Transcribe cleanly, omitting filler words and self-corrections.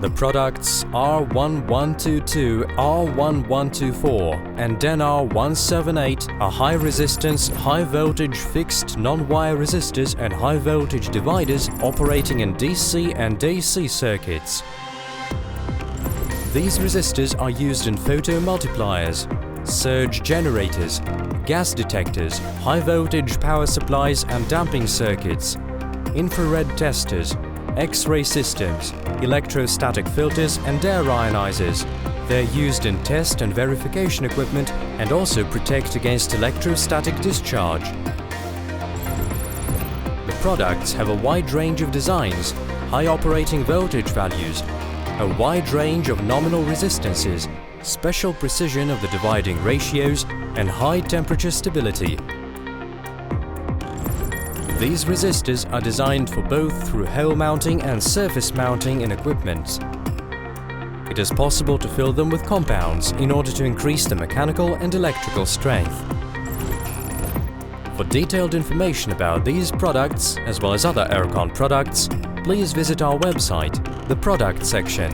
The products R1-122, R1-124 and NR1-78 are high-resistance, high-voltage fixed non-wire resistors and high-voltage dividers operating in DC and AC circuits. These resistors are used in photomultipliers, surge generators, gas detectors, high-voltage power supplies and damping circuits, infrared testers, X-ray systems, electrostatic filters and air ionizers. They're used in test and verification equipment and also protect against electrostatic discharge. The products have a wide range of designs, high operating voltage values, a wide range of nominal resistances, special precision of the dividing ratios and high temperature stability. These resistors are designed for both through hole mounting and surface mounting in equipment. It is possible to fill them with compounds in order to increase the mechanical and electrical strength. For detailed information about these products, as well as other Erkon products, please visit our website, the Product section.